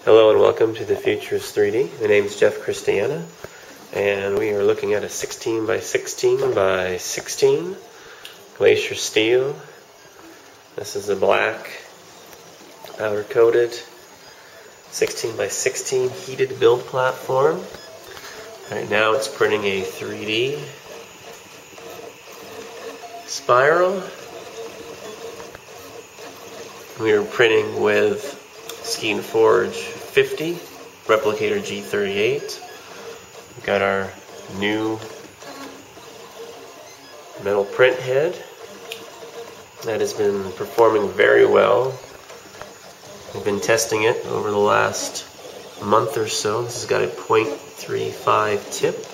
Hello and welcome to the Futures 3D. My name is Jeff Christiana, and we are looking at a 16 by 16 by 16 glacier steel. This is a black powder coated 16 by 16 heated build platform. Right now it's printing a 3D spiral. We are printing with Skene Forge 50 Replicator G38. We've got our new metal print head that has been performing very well. We've been testing it over the last month or so. This has got a 0.35 tip.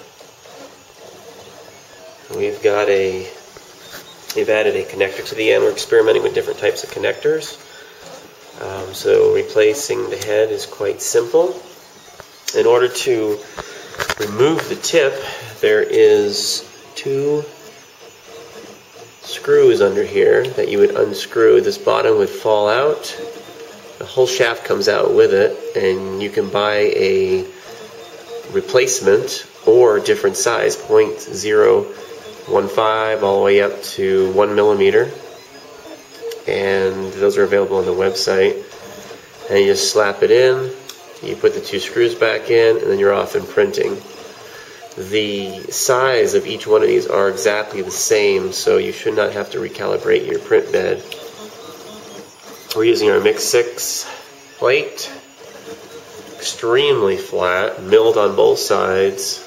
We've added a connector to the end. We're experimenting with different types of connectors. So replacing the head is quite simple. In order to remove the tip, there is two screws under here that you would unscrew. This bottom would fall out. The whole shaft comes out with it, and you can buy a replacement or different size, 0.015 all the way up to 1 millimeter. And those are available on the website. And you just slap it in, you put the two screws back in, and then you're off and printing. The size of each one of these are exactly the same, so you should not have to recalibrate your print bed. We're using our Mix 6 plate, extremely flat, milled on both sides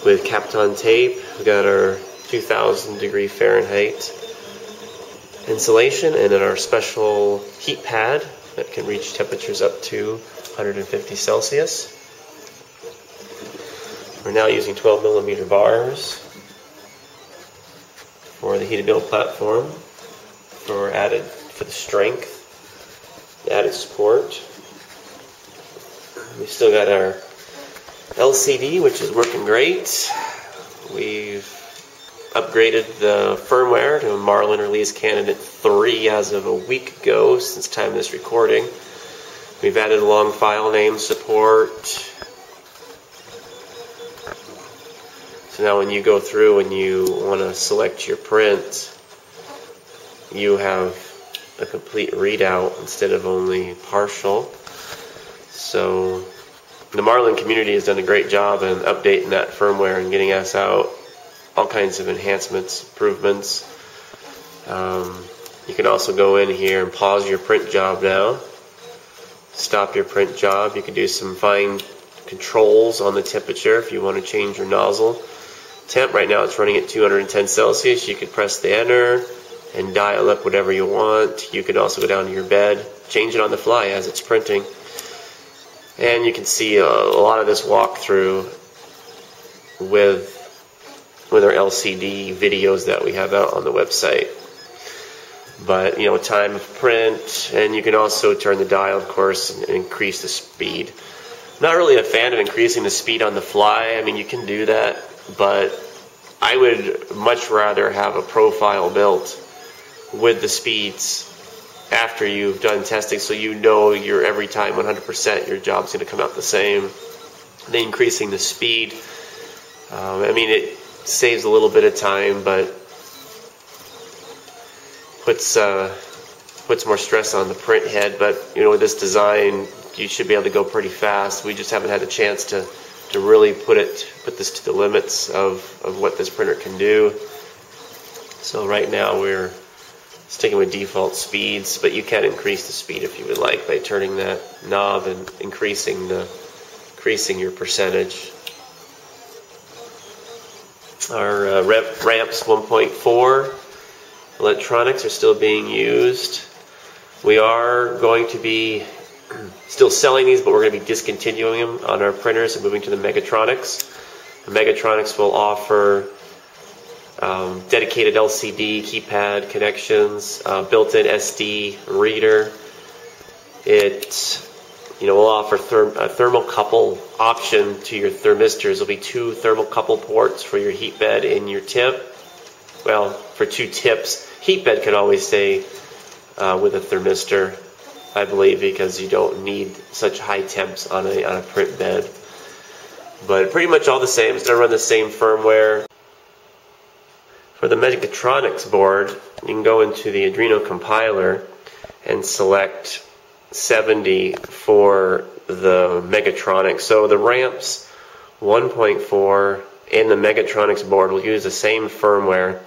with Kapton tape. We've got our 2000 degree Fahrenheit insulation, and then our special heat pad that can reach temperatures up to 150 Celsius. We're now using 12 millimeter bars for the heated build platform for the strength, added support. We've still got our LCD, which is working great. We've upgraded the firmware to Marlin Release Candidate 3 as of a week ago since time of this recording. We've added long file name support. So now when you go through and you want to select your print, you have a complete readout instead of only partial. So the Marlin community has done a great job in updating that firmware and getting us out all kinds of enhancements, improvements. You can also go in here and pause your print job now. Stop your print job. You can do some fine controls on the temperature if you want to change your nozzle temp. Right now it's running at 210 Celsius. You can press the enter and dial up whatever you want. You can also go down to your bed, change it on the fly as it's printing. And you can see a lot of this walkthrough with our LCD videos that we have out on the website. But time of print, and you can also turn the dial, of course, and increase the speed. I'm not really a fan of increasing the speed on the fly. I mean, you can do that, but I would much rather have a profile built with the speeds after you've done testing, so you're every time 100% your job's going to come out the same. And increasing the speed, it saves a little bit of time, but puts more stress on the print head. But with this design, you should be able to go pretty fast. We just haven't had a chance to really put this to the limits of what this printer can do. So right now we're sticking with default speeds, but you can increase the speed if you would like by turning that knob and increasing your percentage. Our ramps 1.4 electronics are still being used. We are going to be still selling these, but we're going to be discontinuing them on our printers and moving to the Megatronics. The Megatronics will offer dedicated LCD keypad connections, built-in SD reader. It will offer a thermocouple option to your thermistors. There'll be two thermocouple ports for your heat bed and your tip. Well, for two tips. Heat bed can always stay with a thermistor. I believe, because you don't need such high temps on a print bed. But pretty much all the same. It's going to run the same firmware. For the Mechatronics board, you can go into the Arduino compiler and select 70 for the Mechatronics. So the ramps 1.4 and the Mechatronics board will use the same firmware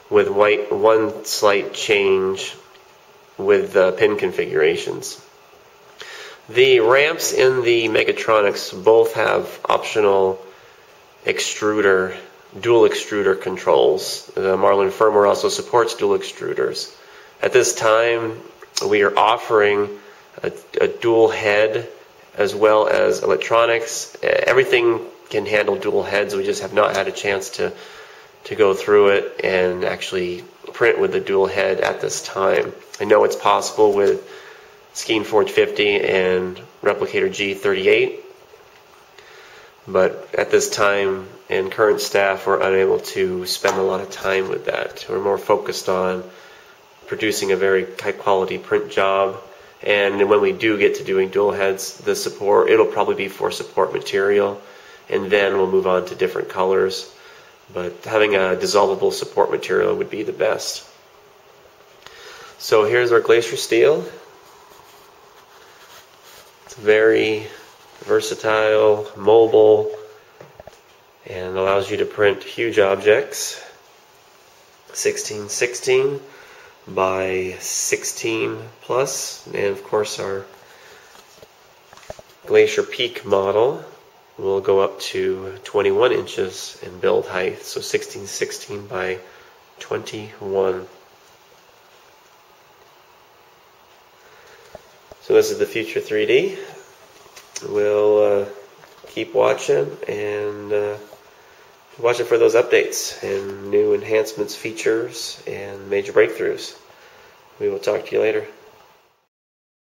with one slight change with the pin configurations. The ramps in the Mechatronics both have optional dual extruder controls. The Marlin firmware also supports dual extruders. At this time, we are offering a dual head as well as electronics. Everything can handle dual heads. We just have not had a chance to go through it and actually print with the dual head at this time. I know it's possible with SkeneForge 50 and Replicator G38, but at this time and current staff, we're unable to spend a lot of time with that. We're more focused on producing a very high quality print job, and when we do get to doing dual heads, the support, it'll probably be for support material, and then we'll move on to different colors. But having a dissolvable support material would be the best. So here's our Glacier Steel. It's very versatile, mobile, and allows you to print huge objects. 1616 by 16 plus, and of course our Glacier Peak model will go up to 21 inches in build height, so 1616 by 21. So this is the Future 3D. We'll keep watching and watching for those updates and new enhancements, features, and major breakthroughs. We will talk to you later.